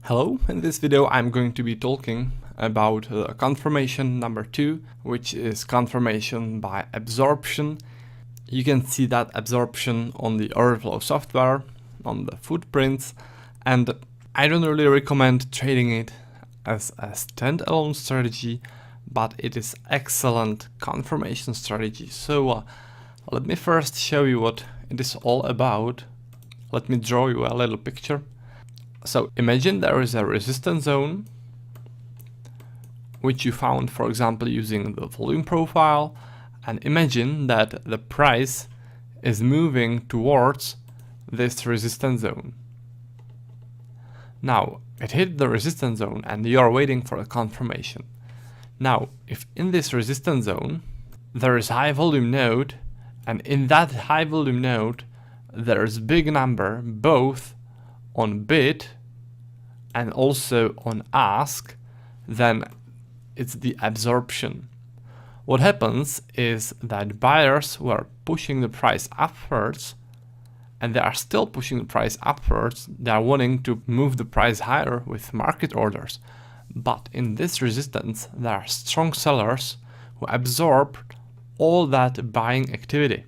Hello, in this video I'm going to be talking about confirmation number 2, which is confirmation by absorption. You can see that absorption on the order flow software, on the footprints, and I don't really recommend trading it as a standalone strategy, but it is excellent confirmation strategy. So let me first show you what it is all about. Let me draw you a little picture. So imagine there is a resistance zone which you found, for example, using the volume profile, and imagine that the price is moving towards this resistance zone. Now it hit the resistance zone and you are waiting for a confirmation. Now if in this resistance zone there is high volume node, and in that high volume node there is big number both on bid and also on ask, then it's the absorption. What happens is that buyers who are pushing the price upwards, and they are still pushing the price upwards, they are wanting to move the price higher with market orders. But in this resistance, there are strong sellers who absorb all that buying activity.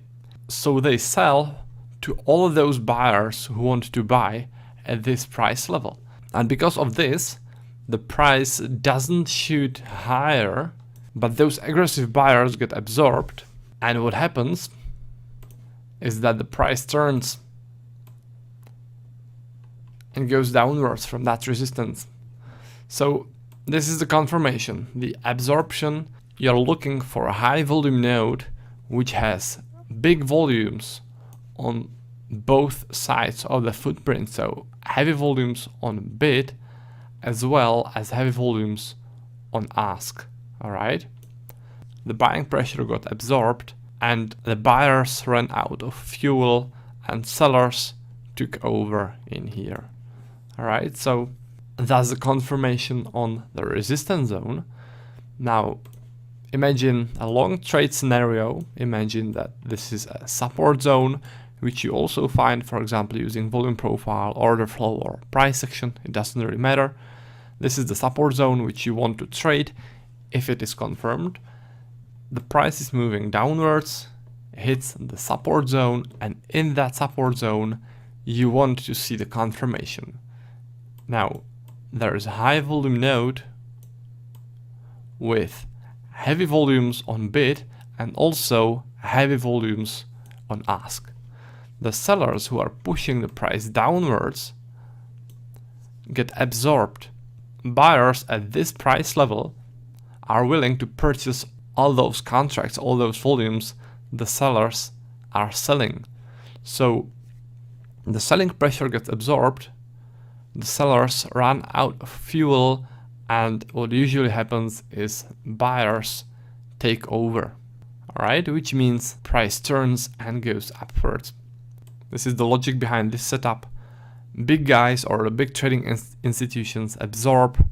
So they sell to all of those buyers who want to buy at this price level. And because of this, the price doesn't shoot higher, but those aggressive buyers get absorbed. And what happens is that the price turns and goes downwards from that resistance. So this is the confirmation, the absorption. You're looking for a high volume node which has big volumes on both sides of the footprint, so heavy volumes on bid as well as heavy volumes on ask. Alright, the buying pressure got absorbed and the buyers ran out of fuel and sellers took over in here. Alright, so that's the confirmation on the resistance zone. Now imagine a long trade scenario. Imagine that this is a support zone, which you also find, for example, using volume profile, order flow, or price action. It doesn't really matter. This is the support zone which you want to trade if it is confirmed. The price is moving downwards, hits the support zone, and in that support zone you want to see the confirmation. Now there is a high volume node with heavy volumes on bid and also heavy volumes on ask. The sellers who are pushing the price downwards get absorbed. Buyers at this price level are willing to purchase all those contracts, all those volumes the sellers are selling. So the selling pressure gets absorbed, the sellers run out of fuel, and what usually happens is buyers take over. Alright, which means price turns and goes upwards. This is the logic behind this setup. Big guys or the big trading institutions absorb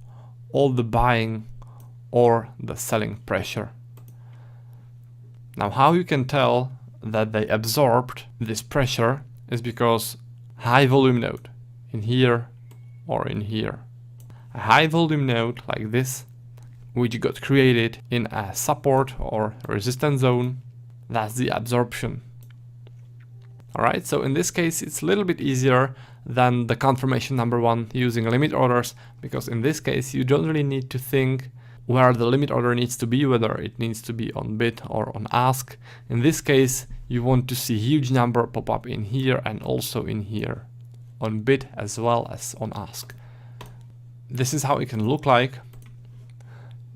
all the buying or the selling pressure. Now how you can tell that they absorbed this pressure is because high volume node in here or in here. A high volume node like this, which got created in a support or resistance zone, that's the absorption. Alright, so in this case it's a little bit easier than the confirmation number 1 using limit orders, because in this case you don't really need to think where the limit order needs to be, whether it needs to be on bid or on ask. In this case you want to see huge number pop up in here and also in here, on bid as well as on ask. This is how it can look like.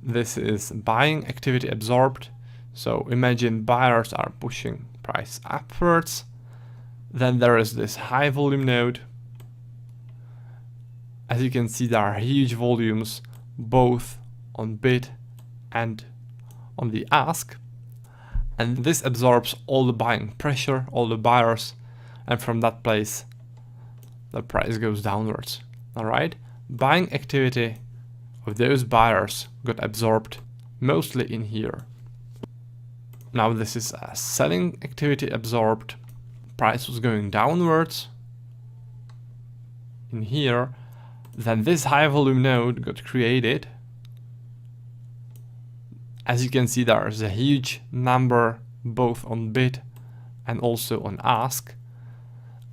This is buying activity absorbed. So imagine buyers are pushing price upwards. Then there is this high volume node. As you can see, there are huge volumes both on bid and on the ask. And this absorbs all the buying pressure, all the buyers, and from that place the price goes downwards. Alright, buying activity of those buyers got absorbed mostly in here. Now this is a selling activity absorbed. Price was going downwards in here, Then this high volume node got created. As you can see, there's a huge number both on bid and also on ask.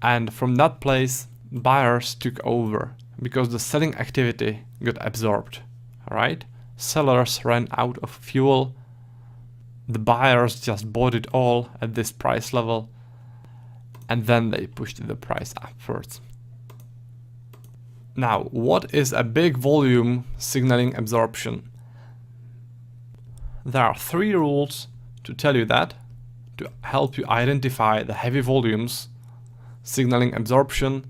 And from that place, buyers took over because the selling activity got absorbed. Alright? Sellers ran out of fuel. The buyers just bought it all at this price level, and then they pushed the price upwards. Now, what is a big volume signaling absorption? There are 3 rules to tell you that, to help you identify the heavy volumes signaling absorption.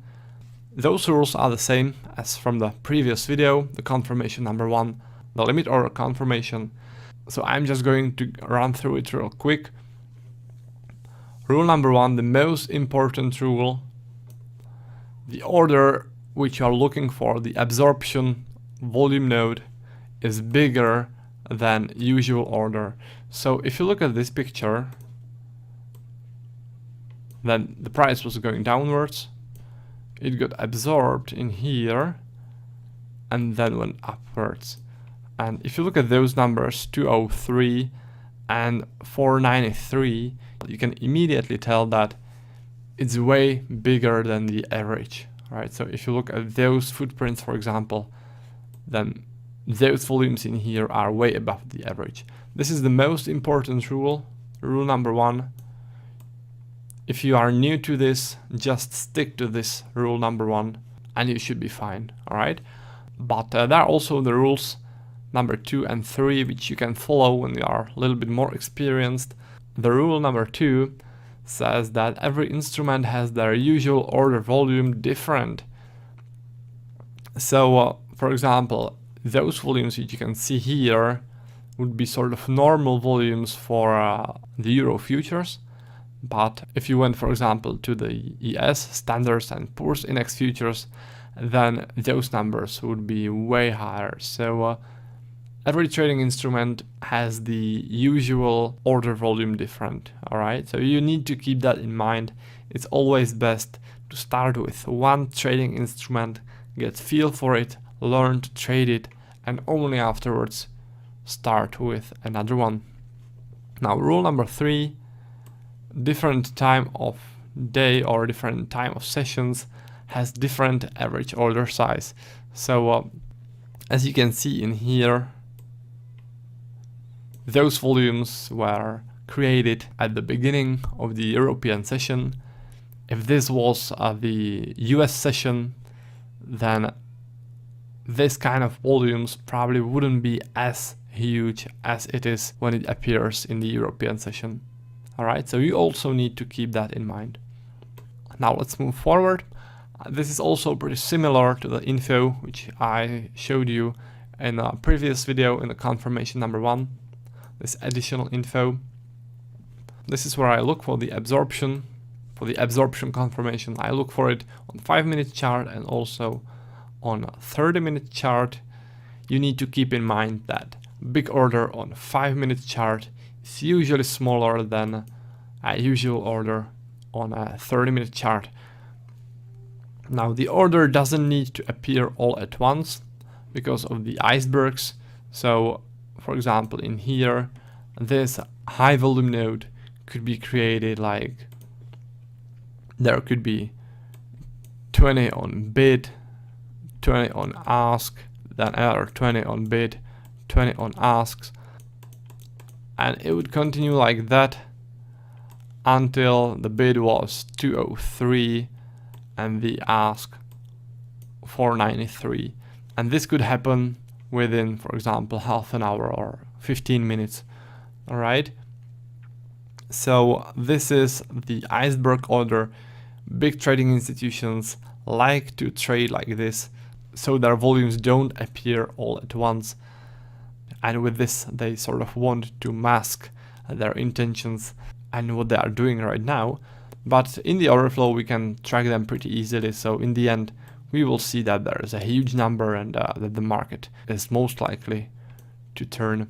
Those rules are the same as from the previous video, the confirmation number 1, the limit order confirmation. So I'm just going to run through it real quick. Rule number 1, the most important rule: the order which you are looking for, the absorption volume node, is bigger than usual order. So if you look at this picture, then the price was going downwards, it got absorbed in here, and then went upwards. And if you look at those numbers, 203 and 493, you can immediately tell that it's way bigger than the average, right? So if you look at those footprints, for example, then those volumes in here are way above the average. This is the most important rule, rule number 1. If you are new to this, just stick to this rule number 1 and you should be fine, alright? But there are also the rules number 2 and 3 which you can follow when you are a little bit more experienced. The rule number 2 says that every instrument has their usual order volume different. So for example, those volumes which you can see here would be sort of normal volumes for the Euro futures. But if you went, for example, to the ES, Standards and Poor's Index futures, then those numbers would be way higher. So every trading instrument has the usual order volume different, alright? So you need to keep that in mind. It's always best to start with one trading instrument, get feel for it, learn to trade it, and only afterwards start with another one. Now, rule number 3, different time of day or different time of sessions has different average order size. So as you can see in here, those volumes were created at the beginning of the European session. If this was the US session, then this kind of volumes probably wouldn't be as huge as it is when it appears in the European session. Alright, so you also need to keep that in mind. Now let's move forward. This is also pretty similar to the info which I showed you in a previous video in the confirmation number 1. This additional info. This is where I look for the absorption. For the absorption confirmation, I look for it on 5-minute chart and also on a 30-minute chart. You need to keep in mind that big order on 5-minute chart is usually smaller than a usual order on a 30-minute chart. Now the order doesn't need to appear all at once because of the icebergs. So for example, in here, this high volume node could be created like there could be 20 on bid, 20 on ask, then another 20 on bid, 20 on asks, and it would continue like that until the bid was 203 and the ask 493. And this could happen within, for example, half an hour or 15 minutes. Alright, so this is the iceberg order. Big trading institutions like to trade like this, so their volumes don't appear all at once, and with this they sort of want to mask their intentions and what they are doing right now. But in the order flow we can track them pretty easily, so in the end we will see that there is a huge number and that the market is most likely to turn.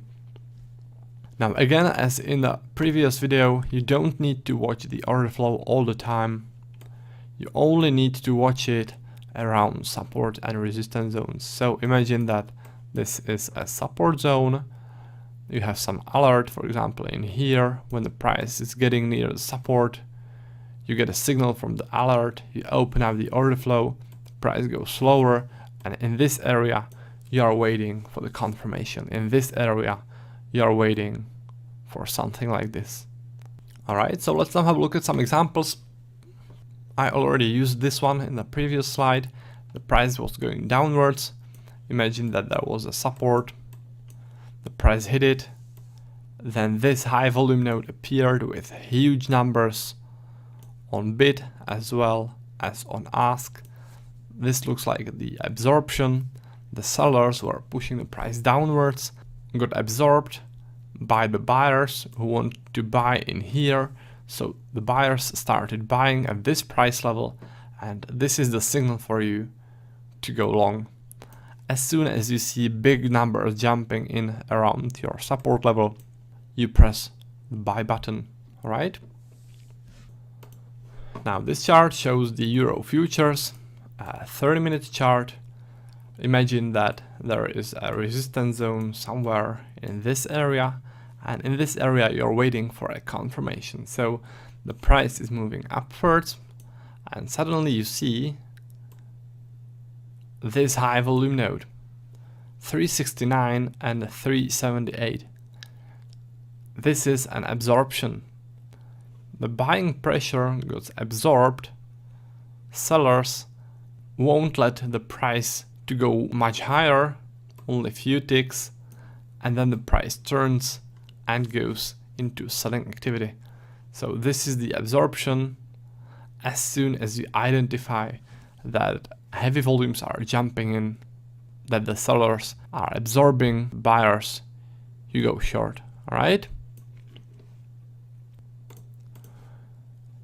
Now again, as in the previous video, you don't need to watch the order flow all the time. You only need to watch it around support and resistance zones. So imagine that this is a support zone. You have some alert, for example, in here. When the price is getting near the support, you get a signal from the alert, you open up the order flow, the price goes slower, and in this area you are waiting for the confirmation. In this area you are waiting for something like this. Alright, so let's now have a look at some examples. I already used this one in the previous slide. The price was going downwards. Imagine that there was a support. The price hit it. Then this high volume node appeared with huge numbers on bid as well as on ask. This looks like the absorption. The sellers who are pushing the price downwards got absorbed by the buyers who want to buy in here. So the buyers started buying at this price level, and this is the signal for you to go long. As soon as you see big numbers jumping in around your support level, you press the buy button. Alright? Now this chart shows the Euro futures, a 30-minute chart. Imagine that there is a resistance zone somewhere in this area, and in this area you're waiting for a confirmation. So the price is moving upwards, and suddenly you see this high volume node, 369 and 378. This is an absorption. The buying pressure gets absorbed. Sellers won't let the price to go much higher, only a few ticks, and then the price turns and goes into selling activity. So this is the absorption. As soon as you identify that heavy volumes are jumping in, that the sellers are absorbing buyers, you go short. Alright?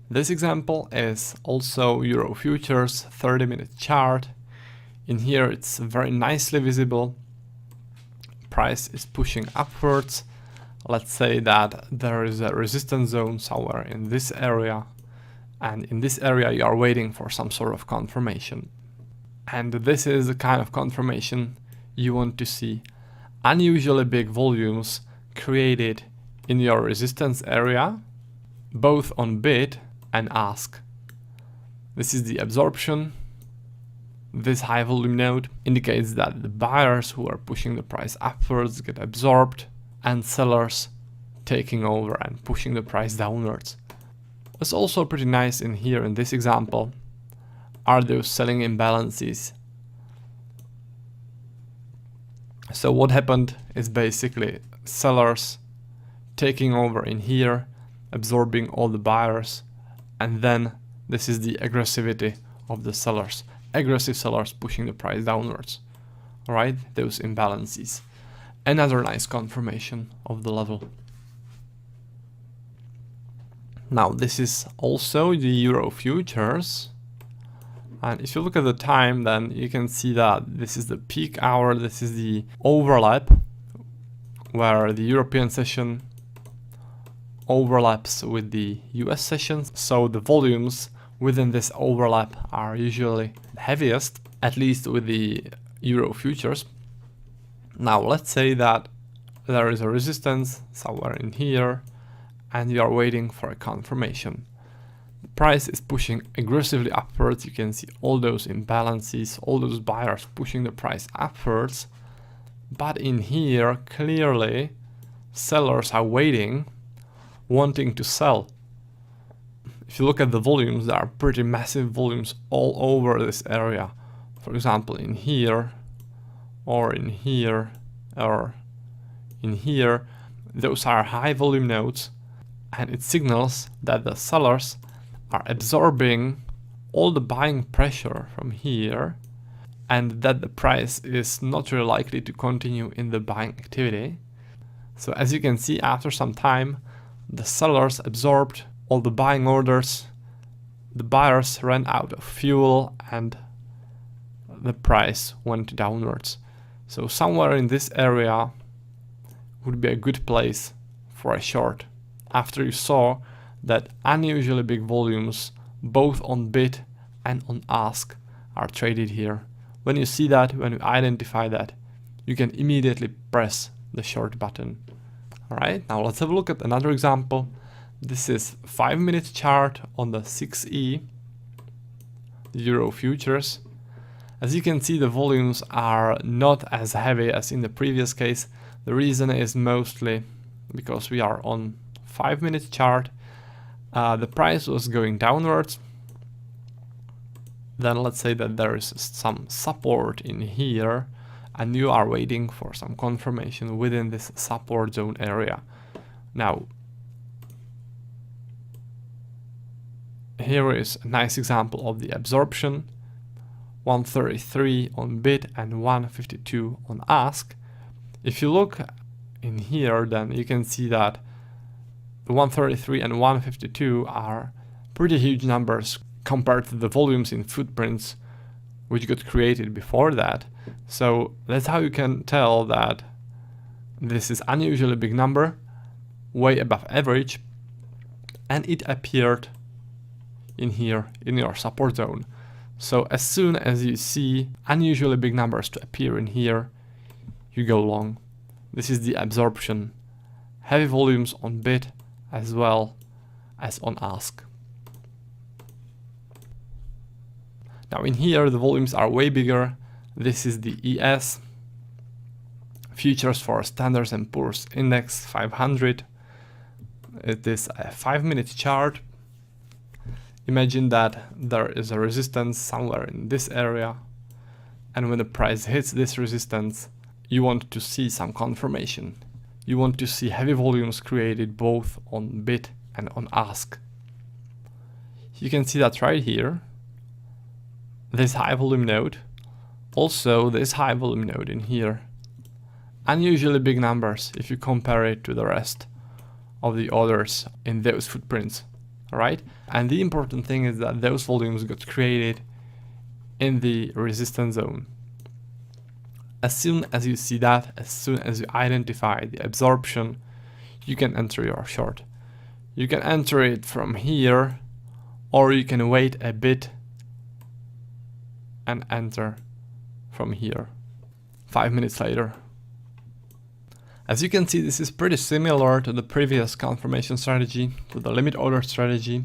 This example is also Euro futures 30-minute chart. In here it's very nicely visible. Price is pushing upwards. Let's say that there is a resistance zone somewhere in this area, and in this area you are waiting for some sort of confirmation. And this is the kind of confirmation you want to see. Unusually big volumes created in your resistance area, both on bid and ask. This is the absorption. This high volume node indicates that the buyers who are pushing the price upwards get absorbed, and sellers taking over and pushing the price downwards. What's also pretty nice in here in this example are those selling imbalances. So what happened is basically sellers taking over in here, absorbing all the buyers, and then this is the aggressivity of the sellers. Aggressive sellers pushing the price downwards. Alright, those imbalances. Another nice confirmation of the level. Now this is also the Euro futures, and if you look at the time, then you can see that this is the peak hour, this is the overlap where the European session overlaps with the US sessions, so the volumes within this overlap are usually heaviest, at least with the Euro futures. Now let's say that there is a resistance somewhere in here and you are waiting for a confirmation. The price is pushing aggressively upwards. You can see all those imbalances, all those buyers pushing the price upwards. But in here, clearly, sellers are waiting, wanting to sell. If you look at the volumes, there are pretty massive volumes all over this area. For example, in here, or in here, or in here, those are high volume nodes, and it signals that the sellers are absorbing all the buying pressure from here, and that the price is not really likely to continue in the buying activity. So as you can see, after some time, the sellers absorbed all the buying orders, the buyers ran out of fuel, and the price went downwards. So somewhere in this area would be a good place for a short, after you saw that unusually big volumes both on bid and on ask are traded here. When you see that, when you identify that, you can immediately press the short button. Alright, now let's have a look at another example. This is 5-minute chart on the 6E Euro futures. As you can see, the volumes are not as heavy as in the previous case. The reason is mostly because we are on 5-minute chart. The price was going downwards. Then let's say that there is some support in here and you are waiting for some confirmation within this support zone area. Now, here is a nice example of the absorption. 133 on bid and 152 on ask. If you look in here, then you can see that the 133 and 152 are pretty huge numbers compared to the volumes in footprints which got created before that. So that's how you can tell that this is unusually big number, way above average, and it appeared in here in your support zone. So as soon as you see unusually big numbers to appear in here, you go long. This is the absorption. Heavy volumes on bid as well as on ask. Now in here the volumes are way bigger. This is the ES futures for Standard & Poor's Index 500. It is a 5-minute chart. Imagine that there is a resistance somewhere in this area, and when the price hits this resistance, you want to see some confirmation. You want to see heavy volumes created both on bid and on ask. You can see that right here, this high volume node, also this high volume node in here. Unusually big numbers if you compare it to the rest of the others in those footprints. Alright, and the important thing is that those volumes got created in the resistance zone. As soon as you see that, as soon as you identify the absorption, you can enter your short. You can enter it from here, or you can wait a bit and enter from here 5 minutes later. As you can see, this is pretty similar to the previous confirmation strategy, to the limit order strategy,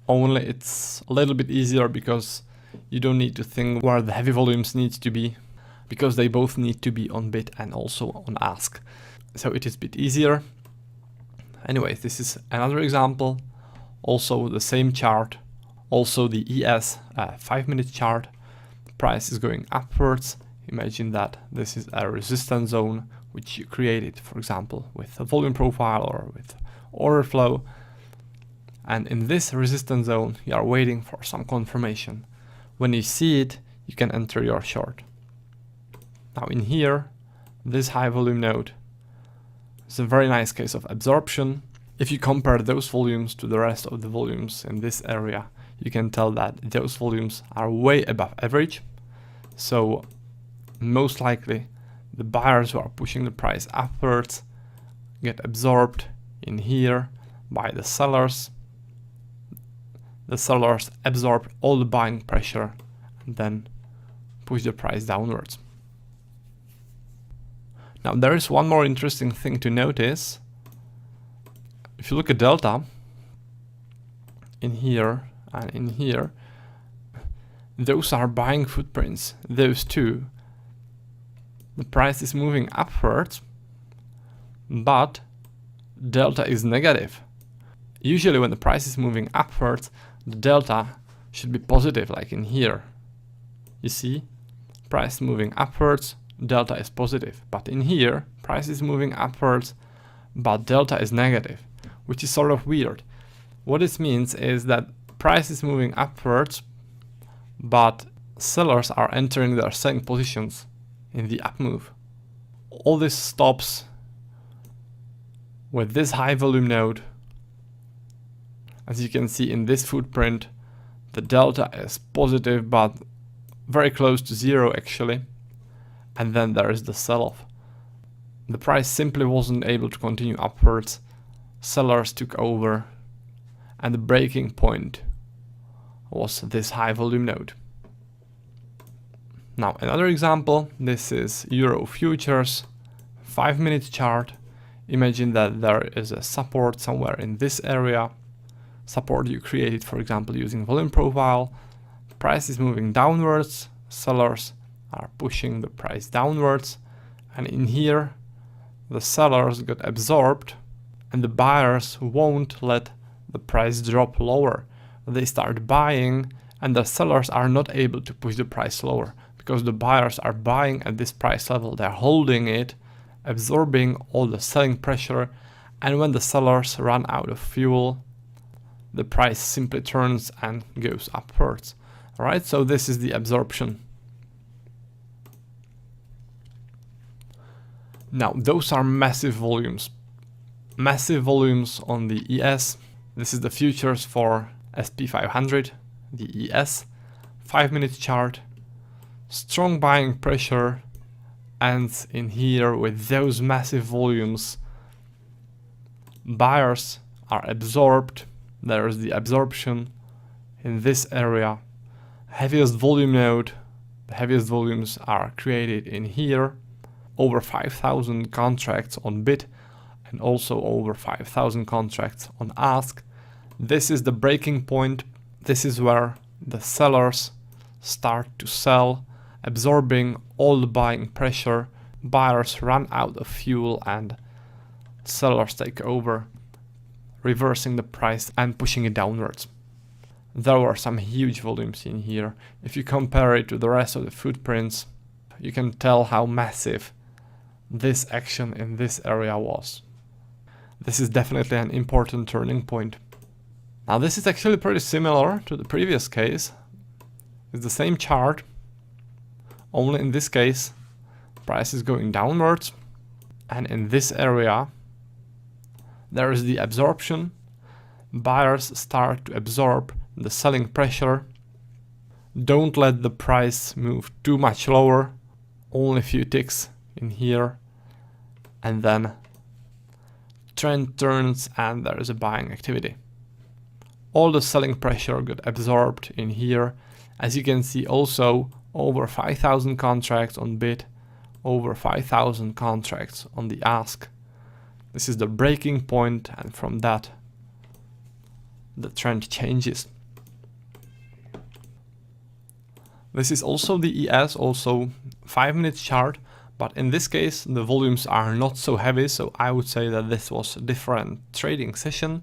only it's a little bit easier because you don't need to think where the heavy volumes need to be, because they both need to be on bid and also on ask. So it is a bit easier. Anyways, this is another example, also the same chart, also the ES 5-minute chart. The price is going upwards. Imagine that this is a resistance zone which you created, for example, with a volume profile or with order flow. And in this resistance zone, you are waiting for some confirmation. When you see it, you can enter your short. Now in here, this high volume node is a very nice case of absorption. If you compare those volumes to the rest of the volumes in this area, you can tell that those volumes are way above average. So most likely the buyers who are pushing the price upwards get absorbed in here by the sellers. The sellers absorb all the buying pressure and then push the price downwards. Now there is one more interesting thing to notice. If you look at delta in here and in here, those are buying footprints, those two. The price is moving upwards, but delta is negative. Usually when the price is moving upwards, the delta should be positive, like in here. You see, price moving upwards, delta is positive. But in here, price is moving upwards, but delta is negative, which is sort of weird. What this means is that price is moving upwards, but sellers are entering their selling positions in the up move. All this stops with this high volume node. As you can see in this footprint, the delta is positive but very close to zero actually, and then there is the sell-off. The price simply wasn't able to continue upwards, sellers took over, and the breaking point was this high volume node. Now another example, this is Euro futures, 5-minute chart. Imagine that there is a support somewhere in this area. Support you created, for example, using volume profile. Price is moving downwards, sellers are pushing the price downwards, and in here the sellers got absorbed and the buyers won't let the price drop lower. They start buying and the sellers are not able to push the price lower because the buyers are buying at this price level. They're holding it, absorbing all the selling pressure, and when the sellers run out of fuel, the price simply turns and goes upwards. Alright, so this is the absorption. Now, those are massive volumes. Massive volumes on the ES. This is the futures for SP500, the ES. 5-minute chart. Strong buying pressure. And in here, with those massive volumes, buyers are absorbed. There is the absorption in this area. Heaviest volume node. The heaviest volumes are created in here. Over 5,000 contracts on bid and also over 5,000 contracts on ask. This is the breaking point. This is where the sellers start to sell, absorbing all the buying pressure. Buyers run out of fuel and sellers take over, reversing the price and pushing it downwards. There were some huge volumes in here. If you compare it to the rest of the footprints, you can tell how massive this action in this area was. This is definitely an important turning point. Now this is actually pretty similar to the previous case. It's the same chart, only in this case price is going downwards, and in this area there is the absorption. Buyers start to absorb the selling pressure. Don't let the price move too much lower, only a few ticks in here, and then trend turns and there is a buying activity. All the selling pressure got absorbed in here. As you can see, also over 5,000 contracts on bid, over 5,000 contracts on the ask. This is the breaking point, and from that the trend changes. This is also the ES, also 5-minute chart, but in this case the volumes are not so heavy, so I would say that this was a different trading session.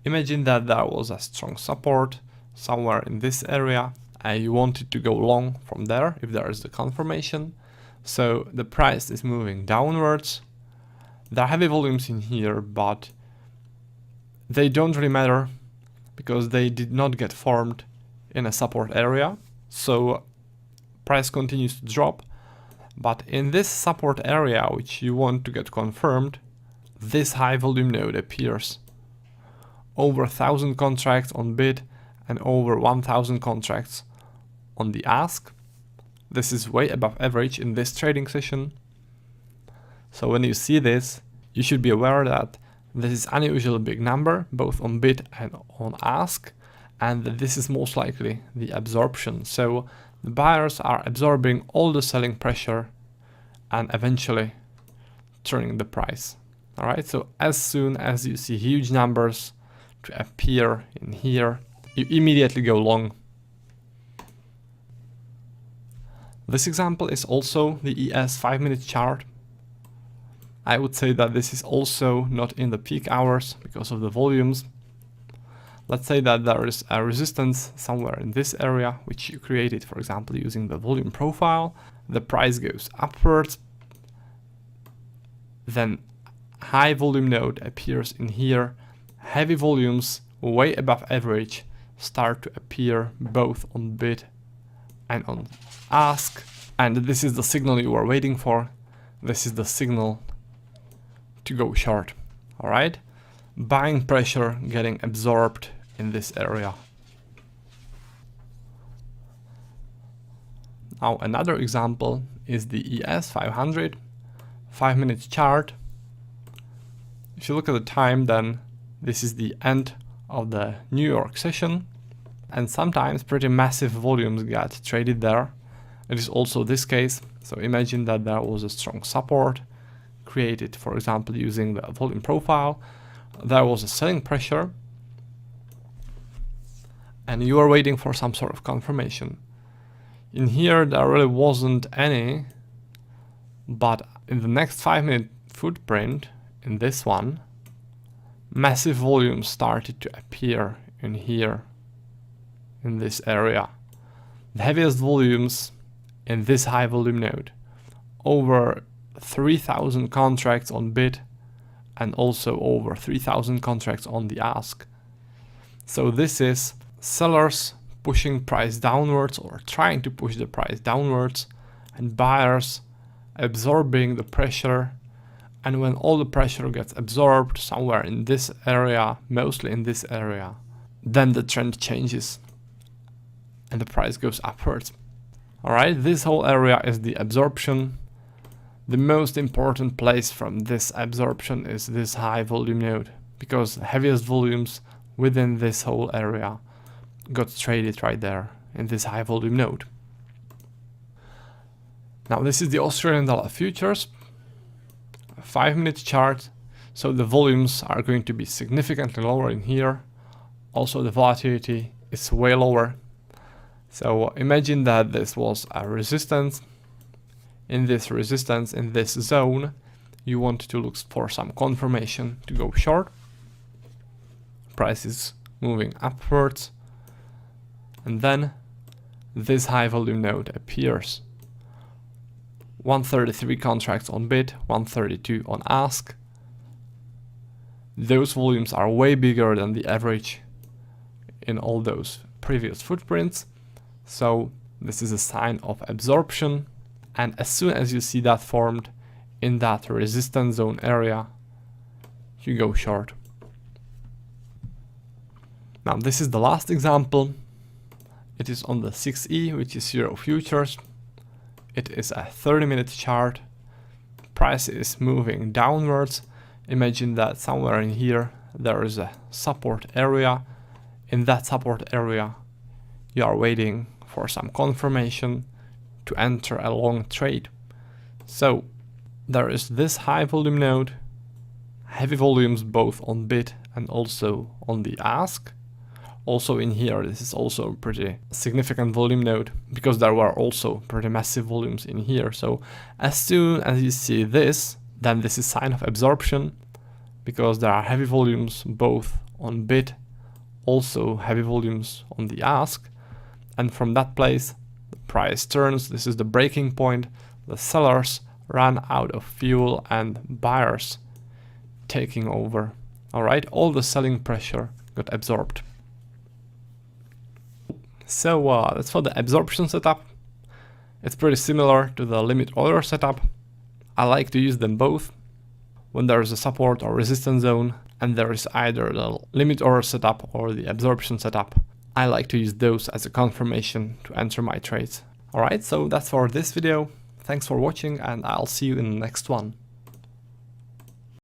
Imagine that there was a strong support somewhere in this area and you wanted to go long from there if there is the confirmation. So the price is moving downwards. There are heavy volumes in here, but they don't really matter because they did not get formed in a support area. So price continues to drop, but in this support area which you want to get confirmed, this high volume node appears. Over 1,000 contracts on bid and over 1,000 contracts on the ask. This is way above average in this trading session. So when you see this, you should be aware that this is unusually big number, both on bid and on ask, and that this is most likely the absorption. So the buyers are absorbing all the selling pressure and eventually turning the price. Alright, so as soon as you see huge numbers to appear in here, you immediately go long. This example is also the ES 5-minute chart. I would say that this is also not in the peak hours because of the volumes. Let's say that there is a resistance somewhere in this area, which you created, for example, using the volume profile. The price goes upwards. Then high volume node appears in here. Heavy volumes, way above average, start to appear both on bid and on ask. And this is the signal you are waiting for. This is the signal to go short. Alright? Buying pressure getting absorbed in this area. Now another example is the ES 500 5-minute chart. If you look at the time, then this is the end of the New York session, and sometimes pretty massive volumes got traded there. It is also this case. So imagine that there was a strong support created, for example, using the volume profile. There was a selling pressure, and you are waiting for some sort of confirmation. In here, there really wasn't any, but in the next 5-minute footprint, in this one, massive volumes started to appear in here, in this area. The heaviest volumes in this high volume node, over 3,000 contracts on bid and also over 3,000 contracts on the ask. So this is sellers pushing price downwards or trying to push the price downwards, and buyers absorbing the pressure. And when all the pressure gets absorbed somewhere in this area, mostly in this area, then the trend changes and the price goes upwards. Alright, this whole area is the absorption. The most important place from this absorption is this high volume node, because the heaviest volumes within this whole area got traded right there in this high volume node. Now this is the Australian dollar futures, a 5-minute chart. So the volumes are going to be significantly lower in here. Also the volatility is way lower. So imagine that this was a resistance. In this resistance, in this zone, you want to look for some confirmation to go short. Price is moving upwards. And then this high volume node appears. 133 contracts on bid, 132 on ask. Those volumes are way bigger than the average in all those previous footprints. So this is a sign of absorption. And as soon as you see that formed in that resistance zone area, you go short. Now this is the last example. It is on the 6E, which is Euro futures. It is a 30-minute chart. Price is moving downwards. Imagine that somewhere in here there is a support area. In that support area, you are waiting for some confirmation to enter a long trade. So there is this high volume node, heavy volumes both on bid and also on the ask. Also in here, this is also a pretty significant volume node, because there were also pretty massive volumes in here. So as soon as you see this, then this is sign of absorption, because there are heavy volumes both on bid, also heavy volumes on the ask. And from that place, the price turns. This is the breaking point. The sellers run out of fuel and buyers taking over. All right, all the selling pressure got absorbed. So that's for the absorption setup. It's pretty similar to the limit order setup. I like to use them both. When there is a support or resistance zone and there is either the limit order setup or the absorption setup, I like to use those as a confirmation to enter my trades. Alright, so that's for this video. Thanks for watching, and I'll see you in the next one.